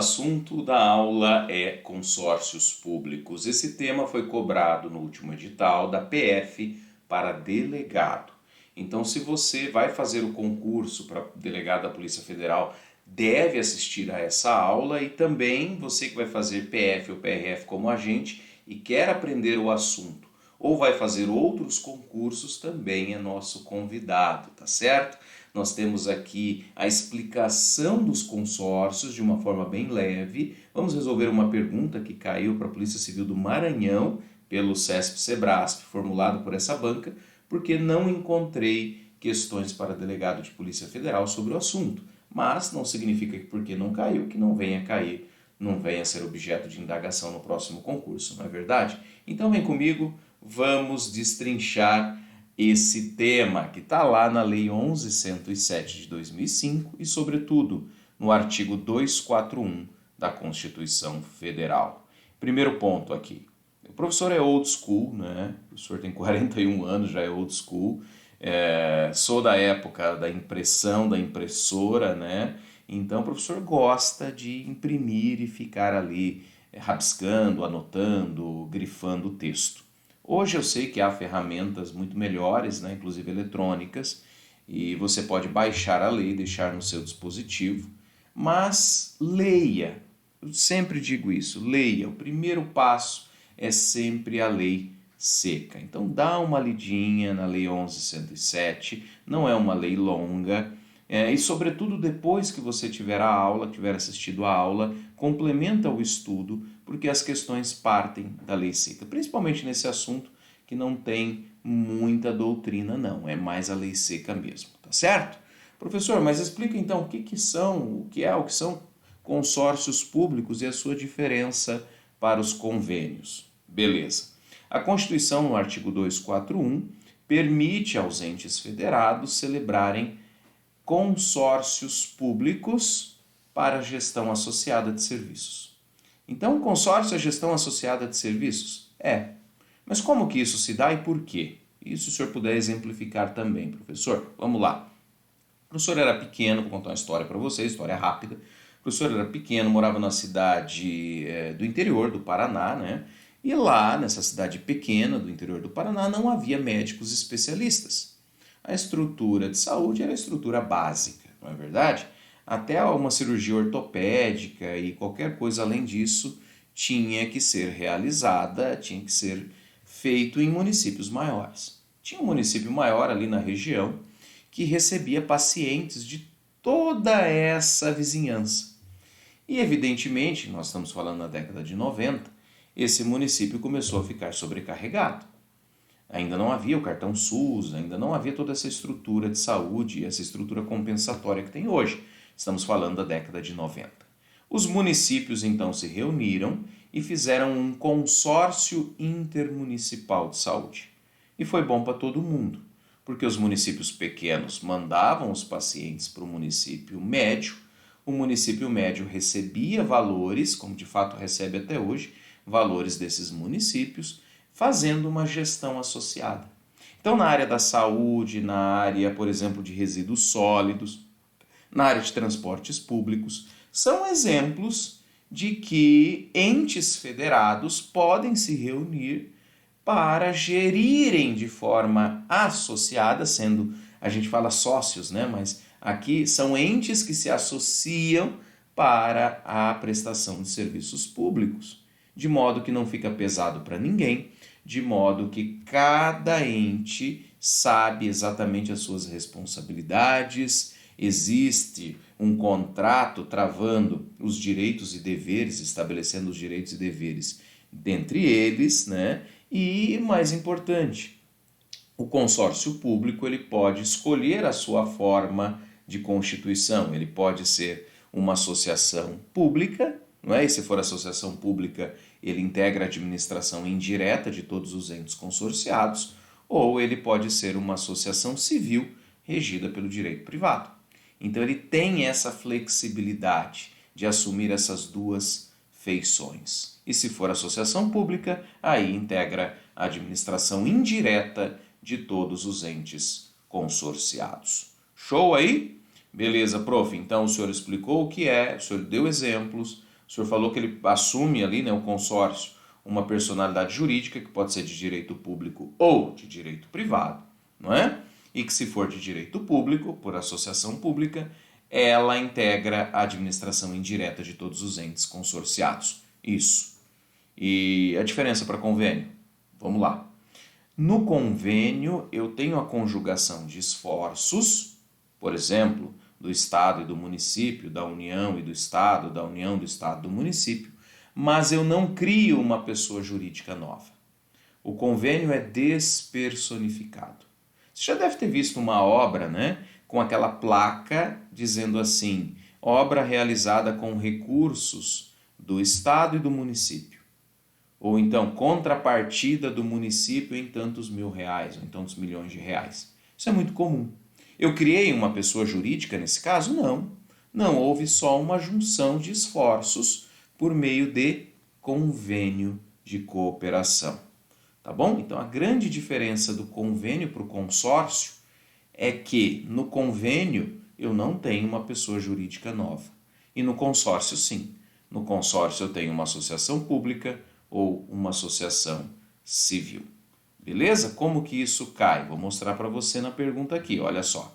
assunto da aula é consórcios públicos. Esse tema foi cobrado no último edital da PF para delegado. Então, se você vai fazer o concurso para delegado da Polícia Federal, deve assistir a essa aula, e também você que vai fazer PF ou PRF como agente e quer aprender o assunto ou vai fazer outros concursos, também é nosso convidado, tá certo? Nós temos aqui a explicação dos consórcios de uma forma bem leve. Vamos resolver uma pergunta que caiu para a Polícia Civil do Maranhão pelo CESP-Sebrasp, formulado por essa banca, porque não encontrei questões para delegado de Polícia Federal sobre o assunto. Mas não significa que porque não caiu, que não venha cair, não venha ser objeto de indagação no próximo concurso, não é verdade? Então vem comigo, vamos destrinchar esse tema que está lá na Lei 11.107 de 2005 e, sobretudo, no artigo 241 da Constituição Federal. Primeiro ponto aqui. O professor é old school, né? O professor tem 41 anos, já é old school. Sou da época da impressão, da impressora, né? Então o professor gosta de imprimir e ficar ali rabiscando, anotando, grifando o texto. Hoje eu sei que há ferramentas muito melhores, né, inclusive eletrônicas, e você pode baixar a lei e deixar no seu dispositivo, mas leia, eu sempre digo isso, leia. O primeiro passo é sempre a lei seca. Então dá uma lidinha na Lei 11.107, não é uma lei longa, e sobretudo depois que você tiver a aula, tiver assistido a aula, complementa o estudo, porque as questões partem da lei seca, principalmente nesse assunto que não tem muita doutrina não, é mais a lei seca mesmo, tá certo? Professor, mas explica então o que são consórcios públicos e a sua diferença para os convênios. Beleza. A Constituição, no artigo 241, permite aos entes federados celebrarem consórcios públicos para a gestão associada de serviços. Então, o consórcio é gestão associada de serviços? É. Mas como que isso se dá e por quê? E se o senhor puder exemplificar também, professor? Vamos lá. O professor era pequeno, vou contar uma história para vocês, história rápida. O professor era pequeno, morava na cidade do interior do Paraná, né? E lá, nessa cidade pequena do interior do Paraná, não havia médicos especialistas. A estrutura de saúde era a estrutura básica, não é verdade? Até uma cirurgia ortopédica e qualquer coisa além disso tinha que ser realizada, tinha que ser feito em municípios maiores. Tinha um município maior ali na região que recebia pacientes de toda essa vizinhança. E evidentemente, nós estamos falando na década de 90, esse município começou a ficar sobrecarregado. Ainda não havia o cartão SUS, ainda não havia toda essa estrutura de saúde, essa estrutura compensatória que tem hoje. Estamos falando da década de 90. Os municípios então se reuniram e fizeram um consórcio intermunicipal de saúde. E foi bom para todo mundo, porque os municípios pequenos mandavam os pacientes para o município médio recebia valores, como de fato recebe até hoje, valores desses municípios, fazendo uma gestão associada. Então, na área da saúde, na área, por exemplo, de resíduos sólidos, na área de transportes públicos, são exemplos de que entes federados podem se reunir para gerirem de forma associada, sendo, a gente fala sócios, né? Mas aqui são entes que se associam para a prestação de serviços públicos, de modo que não fica pesado para ninguém, de modo que cada ente sabe exatamente as suas responsabilidades, existe um contrato travando os direitos e deveres, estabelecendo os direitos e deveres dentre eles, né? E, mais importante, o consórcio público ele pode escolher a sua forma de constituição, ele pode ser uma associação pública, não é? E se for associação pública, ele integra a administração indireta de todos os entes consorciados, ou ele pode ser uma associação civil regida pelo direito privado. Então ele tem essa flexibilidade de assumir essas duas feições. E se for associação pública, aí integra a administração indireta de todos os entes consorciados. Show aí? Beleza, prof. Então o senhor explicou o que é, o senhor deu exemplos, O senhor falou que ele assume ali, né, o consórcio, uma personalidade jurídica que pode ser de direito público ou de direito privado, não é? E que se for de direito público, por associação pública, ela integra a administração indireta de todos os entes consorciados. Isso. E a diferença para convênio? Vamos lá. No convênio, eu tenho a conjugação de esforços, por exemplo, do Estado e do município, da União e do Estado, da União do Estado e do município, mas eu não crio uma pessoa jurídica nova. O convênio é despersonificado. Você já deve ter visto uma obra, né, com aquela placa dizendo assim, obra realizada com recursos do Estado e do município. Ou então, contrapartida do município em tantos mil reais, ou em tantos milhões de reais. Isso é muito comum. Eu criei uma pessoa jurídica nesse caso? Não. Não, houve só uma junção de esforços por meio de convênio de cooperação. Tá bom? Então, a grande diferença do convênio para o consórcio é que no convênio eu não tenho uma pessoa jurídica nova. E no consórcio, sim. No consórcio eu tenho uma associação pública ou uma associação civil. Beleza? Como que isso cai? Vou mostrar para você na pergunta aqui, olha só.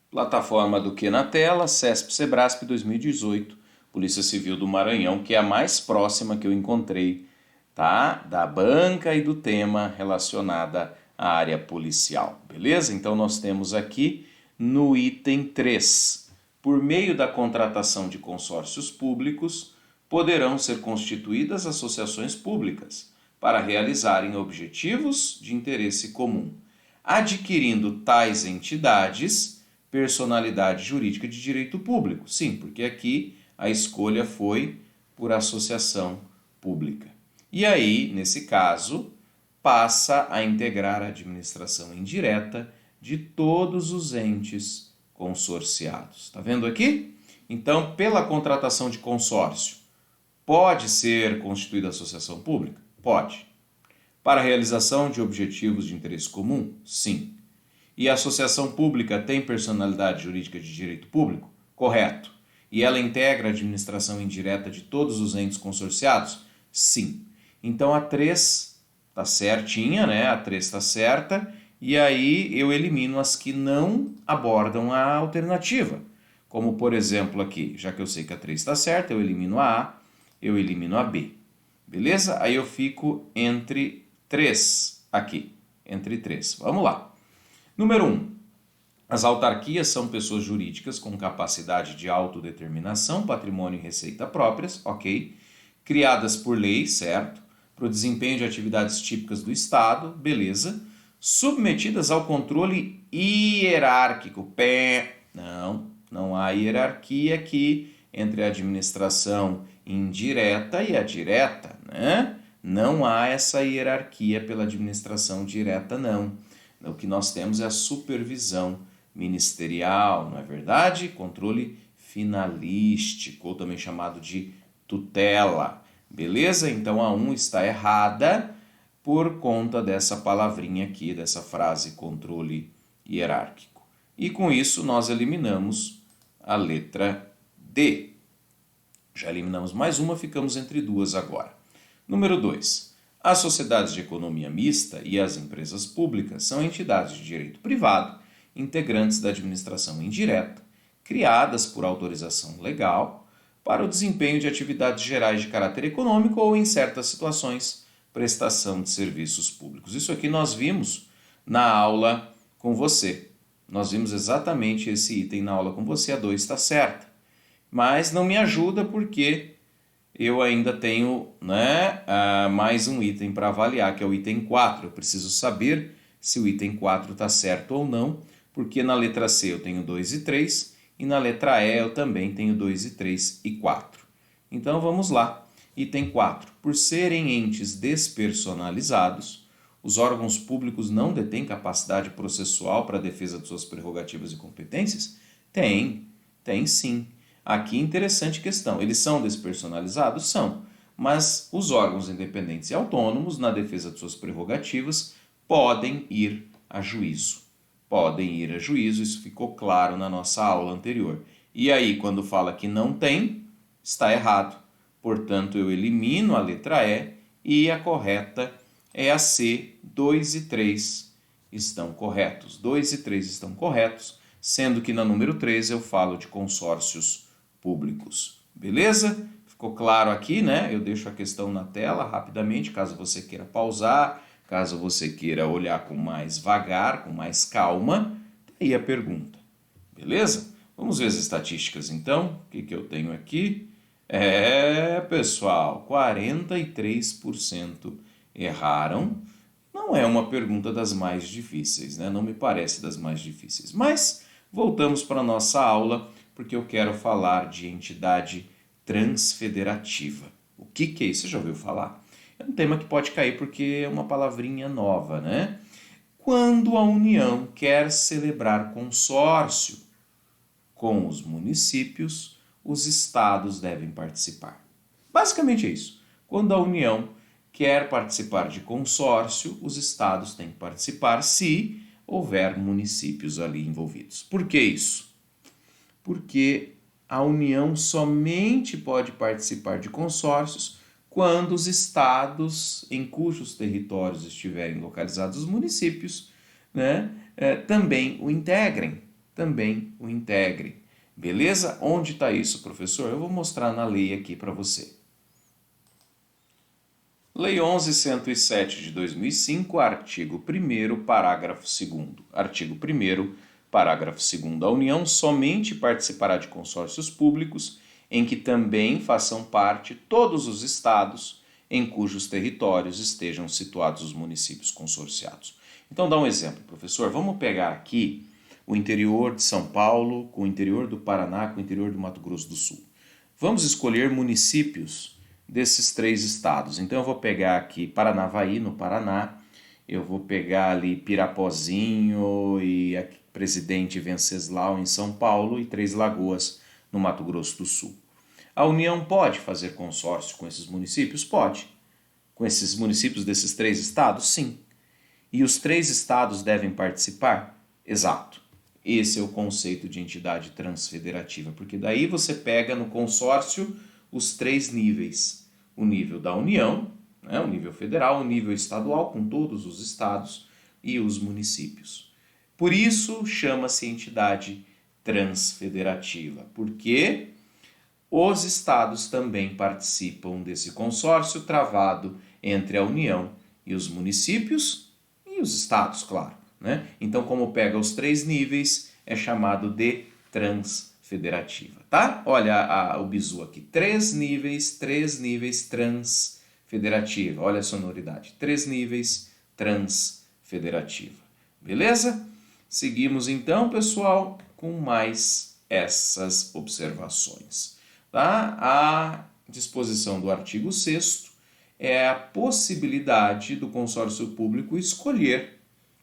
Plataforma do que na tela, CESP-Sebrasp 2018, Polícia Civil do Maranhão, que é a mais próxima que eu encontrei, tá? Da banca e do tema relacionada à área policial, beleza? Então nós temos aqui no item 3, por meio da contratação de consórcios públicos, poderão ser constituídas associações públicas para realizarem objetivos de interesse comum, adquirindo tais entidades personalidade jurídica de direito público. Sim, porque aqui a escolha foi por associação pública. E aí, nesse caso, passa a integrar a administração indireta de todos os entes consorciados. Está vendo aqui? Então, pela contratação de consórcio, pode ser constituída associação pública? Pode. Para a realização de objetivos de interesse comum? Sim. E a associação pública tem personalidade jurídica de direito público? Correto. E ela integra a administração indireta de todos os entes consorciados? Sim. Então a 3 está certinha, né? A 3 está certa, e aí eu elimino as que não abordam a alternativa. Como, por exemplo, aqui, já que eu sei que a 3 está certa, eu elimino a A, eu elimino a B. Beleza? Aí eu fico entre 3 aqui. Entre 3. Vamos lá. Número 1. As autarquias são pessoas jurídicas com capacidade de autodeterminação, patrimônio e receita próprias, ok? Criadas por lei, certo? Para o desempenho de atividades típicas do Estado, beleza? Submetidas ao controle hierárquico, pé. Não há hierarquia aqui entre a administração indireta e a direta, né? Não há essa hierarquia pela administração direta, não. O que nós temos é a supervisão ministerial, não é verdade? Controle finalístico, ou também chamado de tutela. Beleza? Então a 1 está errada por conta dessa palavrinha aqui, dessa frase controle hierárquico. E com isso nós eliminamos a letra D. Já eliminamos mais uma, ficamos entre duas agora. Número 2. As sociedades de economia mista e as empresas públicas são entidades de direito privado, integrantes da administração indireta, criadas por autorização legal, para o desempenho de atividades gerais de caráter econômico ou, em certas situações, prestação de serviços públicos. Isso aqui nós vimos na aula com você. Nós vimos exatamente esse item na aula com você, a 2 está certa. Mas não me ajuda porque eu ainda tenho, né, mais um item para avaliar, que é o item 4. Eu preciso saber se o item 4 está certo ou não, porque na letra C eu tenho 2 e 3, e na letra E eu também tenho 2 e 3 e 4. Então vamos lá. Item 4. Por serem entes despersonalizados, os órgãos públicos não detêm capacidade processual para a defesa de suas prerrogativas e competências? Tem sim. Aqui, interessante questão. Eles são despersonalizados? São. Mas os órgãos independentes e autônomos, na defesa de suas prerrogativas, podem ir a juízo. Podem ir a juízo, isso ficou claro na nossa aula anterior. E aí, quando fala que não tem, está errado. Portanto, eu elimino a letra E a correta é a C, 2 e 3 estão corretos. 2 e 3 estão corretos, sendo que na número 3 eu falo de consórcios públicos. Beleza? Ficou claro aqui, né? Eu deixo a questão na tela rapidamente, caso você queira pausar, caso você queira olhar com mais vagar, com mais calma. Tá aí a pergunta. Beleza? Vamos ver as estatísticas então. O que eu tenho aqui? Pessoal, 43% erraram. Não é uma pergunta das mais difíceis, né? Não me parece das mais difíceis. Mas voltamos para a nossa aula, porque eu quero falar de entidade transfederativa. O que é isso? Você já ouviu falar? É um tema que pode cair porque é uma palavrinha nova, né? Quando a União quer celebrar consórcio com os municípios, os estados devem participar. Basicamente é isso. Quando a União quer participar de consórcio, os estados têm que participar se houver municípios ali envolvidos. Por que isso? Porque a União somente pode participar de consórcios quando os estados em cujos territórios estiverem localizados os municípios, né, também o integrem. Beleza? Onde está isso, professor? Eu vou mostrar na lei aqui para você. Lei 11.107 de 2005, artigo 1º, parágrafo 2º. Artigo 1º, parágrafo 2º. A União somente participará de consórcios públicos em que também façam parte todos os estados em cujos territórios estejam situados os municípios consorciados. Então, dá um exemplo, professor. Vamos pegar aqui o interior de São Paulo com o interior do Paraná, com o interior do Mato Grosso do Sul. Vamos escolher municípios desses 3 estados. Então eu vou pegar aqui Paranavaí, no Paraná, eu vou pegar ali Pirapozinho e aqui, Presidente Venceslau, em São Paulo, e Três Lagoas, no Mato Grosso do Sul. A União pode fazer consórcio com esses municípios? Pode. Com esses municípios desses 3 estados? Sim. E os 3 estados devem participar? Exato. Esse é o conceito de entidade transfederativa, porque daí você pega no consórcio os 3 níveis. O nível da União, né, o nível federal, o nível estadual, com todos os estados, e os municípios. Por isso chama-se entidade transfederativa, porque os estados também participam desse consórcio travado entre a União e os municípios e os estados, claro, né? Então, como pega os 3 níveis, é chamado de transfederativa, tá? Olha o bizu aqui, 3 níveis transfederativa. Olha a sonoridade, 3 níveis transfederativa. Beleza? Seguimos então, pessoal, com mais essas observações. Tá? A disposição do artigo 6º é a possibilidade do consórcio público escolher,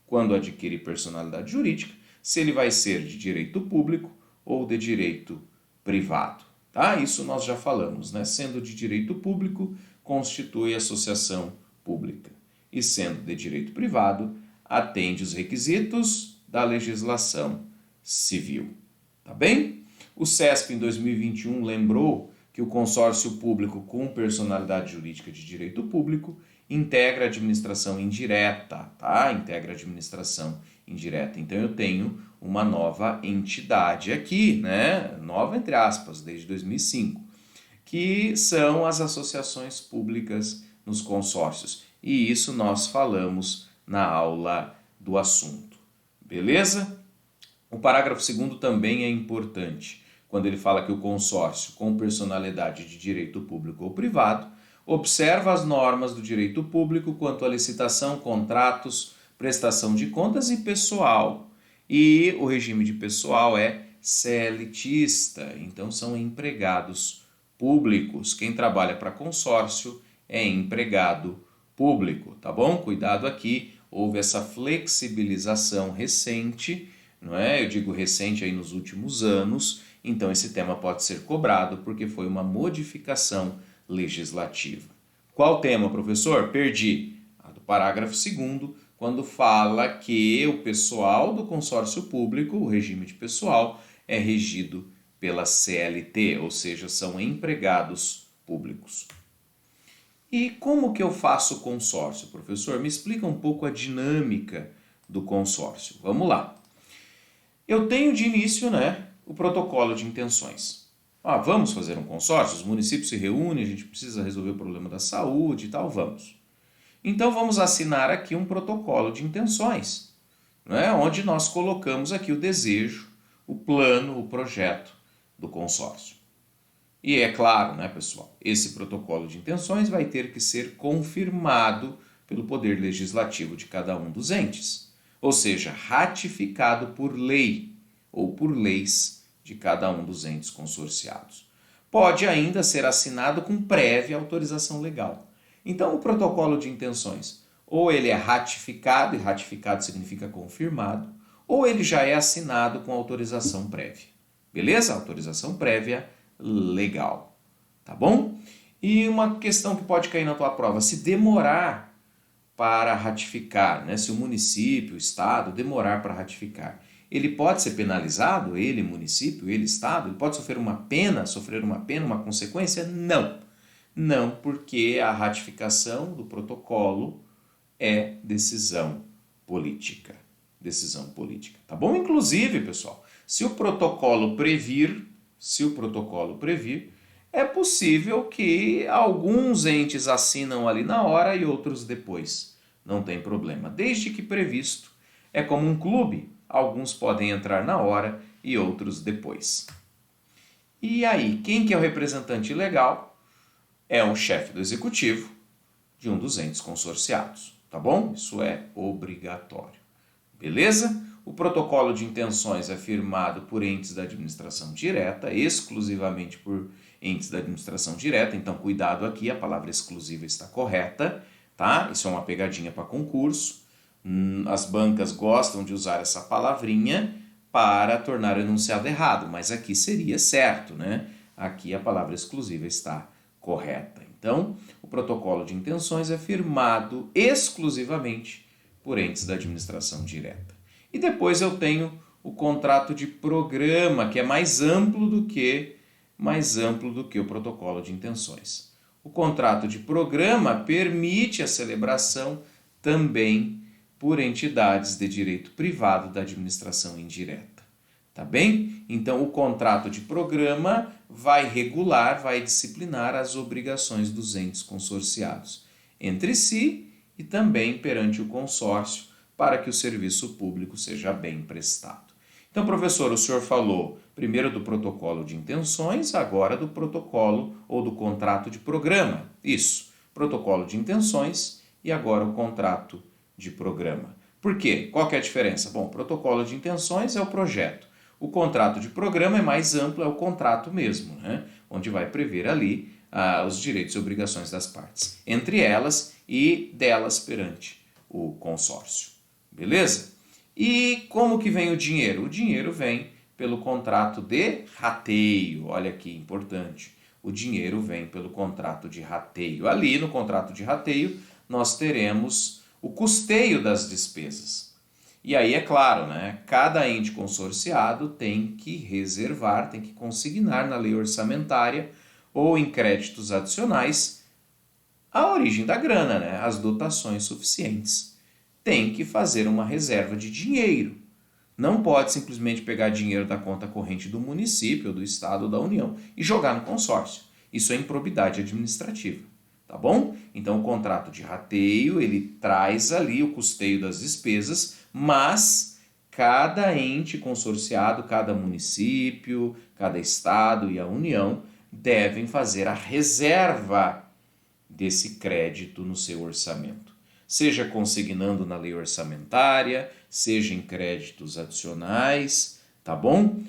quando adquire personalidade jurídica, se ele vai ser de direito público ou de direito privado. Tá? Isso nós já falamos, né? Sendo de direito público, constitui associação pública. E sendo de direito privado, atende os requisitos da legislação civil. Tá bem? O CESP, em 2021, lembrou que o consórcio público com personalidade jurídica de direito público integra a administração indireta, tá? Integra a administração indireta. Então, eu tenho uma nova entidade aqui, né? Nova entre aspas, desde 2005, que são as associações públicas nos consórcios. E isso nós falamos na aula do assunto. Beleza? O parágrafo 2º também é importante, quando ele fala que o consórcio com personalidade de direito público ou privado observa as normas do direito público quanto à licitação, contratos, prestação de contas e pessoal. E o regime de pessoal é seletista, então são empregados públicos. Quem trabalha para consórcio é empregado público, tá bom? Cuidado aqui, houve essa flexibilização recente, não é? Eu digo recente aí nos últimos anos, então esse tema pode ser cobrado porque foi uma modificação legislativa. Qual tema, professor? Perdi. A do parágrafo 2º, quando fala que o pessoal do consórcio público, o regime de pessoal, é regido pela CLT, ou seja, são empregados públicos. E como que eu faço o consórcio, professor? Me explica um pouco a dinâmica do consórcio. Vamos lá. Eu tenho de início, o protocolo de intenções. Vamos fazer um consórcio? Os municípios se reúnem, a gente precisa resolver o problema da saúde e tal, vamos. Então vamos assinar aqui um protocolo de intenções, onde nós colocamos aqui o desejo, o plano, o projeto do consórcio. E é claro, pessoal, esse protocolo de intenções vai ter que ser confirmado pelo Poder Legislativo de cada um dos entes, ou seja, ratificado por lei ou por leis de cada um dos entes consorciados. Pode ainda ser assinado com prévia autorização legal. Então, o protocolo de intenções, ou ele é ratificado, e ratificado significa confirmado, ou ele já é assinado com autorização prévia. Beleza? Autorização prévia legal. Tá bom? E uma questão que pode cair na tua prova, se demorar para ratificar, se o município, o estado, demorar para ratificar, ele pode ser penalizado, ele, município, ele, estado, ele pode sofrer uma pena, uma consequência? Não. Não, porque a ratificação do protocolo é decisão política. Decisão política, tá bom? Inclusive, pessoal, se o protocolo previr, é possível que alguns entes assinam ali na hora e outros depois. Não tem problema, desde que previsto. É como um clube, alguns podem entrar na hora e outros depois. E aí, quem que é o representante legal? É um chefe do executivo de um dos entes consorciados, tá bom? Isso é obrigatório. Beleza? O protocolo de intenções é firmado por entes da administração direta, exclusivamente por entes da administração direta, então cuidado aqui, a palavra exclusiva está correta, tá? Isso é uma pegadinha para concurso. As bancas gostam de usar essa palavrinha para tornar o enunciado errado, mas aqui seria certo, Aqui a palavra exclusiva está correta. Então, o protocolo de intenções é firmado exclusivamente por entes da administração direta. E depois eu tenho o contrato de programa, que é mais amplo do que o protocolo de intenções. O contrato de programa permite a celebração também por entidades de direito privado da administração indireta. Tá bem? Então, o contrato de programa vai regular, vai disciplinar as obrigações dos entes consorciados entre si e também perante o consórcio para que o serviço público seja bem prestado. Então, professor, o senhor falou primeiro do protocolo de intenções, agora do protocolo ou do contrato de programa. Isso, protocolo de intenções e agora o contrato de programa. Por quê? Qual que é a diferença? Bom, protocolo de intenções é o projeto. O contrato de programa é mais amplo, é o contrato mesmo, onde vai prever ali os direitos e obrigações das partes, entre elas e delas perante o consórcio. Beleza? E como que vem o dinheiro? O dinheiro vem pelo contrato de rateio. Olha que importante. O dinheiro vem pelo contrato de rateio. Ali no contrato de rateio nós teremos o custeio das despesas. E aí é claro, cada ente consorciado tem que reservar, tem que consignar na lei orçamentária ou em créditos adicionais a origem da grana, as dotações suficientes. Tem que fazer uma reserva de dinheiro. Não pode simplesmente pegar dinheiro da conta corrente do município, do estado ou da União e jogar no consórcio. Isso é improbidade administrativa, tá bom? Então o contrato de rateio, ele traz ali o custeio das despesas, mas cada ente consorciado, cada município, cada estado e a União devem fazer a reserva desse crédito no seu orçamento. Seja consignando na lei orçamentária, seja em créditos adicionais, tá bom?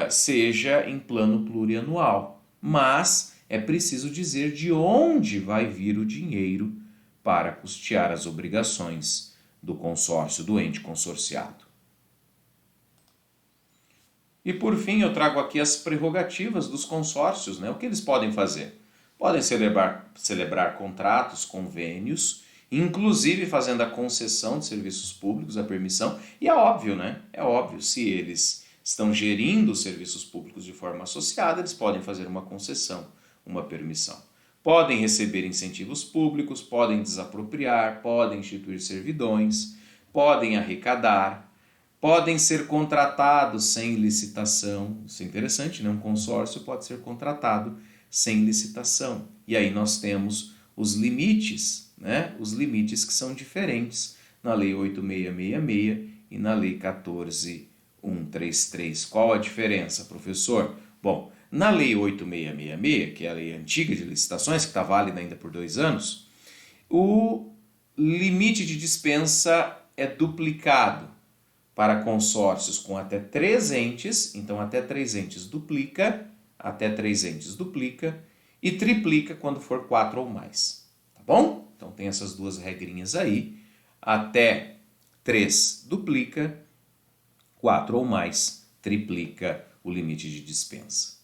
Seja em plano plurianual. Mas é preciso dizer de onde vai vir o dinheiro para custear as obrigações do consórcio, do ente consorciado. E por fim eu trago aqui as prerrogativas dos consórcios, O que eles podem fazer? Podem celebrar contratos, convênios, inclusive fazendo a concessão de serviços públicos, a permissão, e é óbvio, É óbvio, se eles estão gerindo os serviços públicos de forma associada, eles podem fazer uma concessão, uma permissão. Podem receber incentivos públicos, podem desapropriar, podem instituir servidões, podem arrecadar, podem ser contratados sem licitação. Isso é interessante, né? Um consórcio pode ser contratado sem licitação. E aí nós temos os limites, né? Os limites que são diferentes na Lei 8666 e na Lei 14.133. Qual a diferença, professor? Bom, na Lei 8666, que é a lei antiga de licitações, que está válida ainda por 2 anos, o limite de dispensa é duplicado para consórcios com até 3 entes, então até 3 entes duplica, e triplica quando for 4 ou mais, tá bom? Então tem essas 2 regrinhas aí, até 3 duplica, 4 ou mais triplica o limite de dispensa,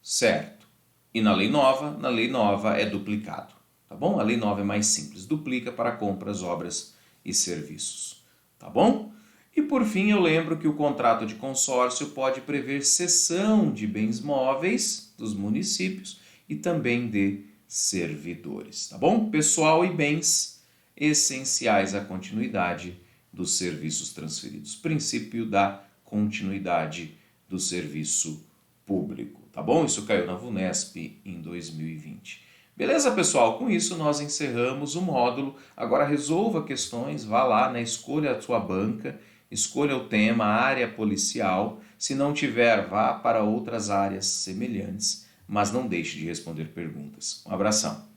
certo? E na lei nova é duplicado, tá bom? A lei nova é mais simples, duplica para compras, obras e serviços, tá bom? E por fim eu lembro que o contrato de consórcio pode prever cessão de bens móveis dos municípios e também de servidores, tá bom? Pessoal e bens essenciais à continuidade dos serviços transferidos. Princípio da continuidade do serviço público, tá bom? Isso caiu na VUNESP em 2020. Beleza, pessoal? Com isso nós encerramos o módulo. Agora resolva questões, vá lá, né? Escolha a sua banca, escolha o tema, a área policial. Se não tiver, vá para outras áreas semelhantes, mas não deixe de responder perguntas. Um abração.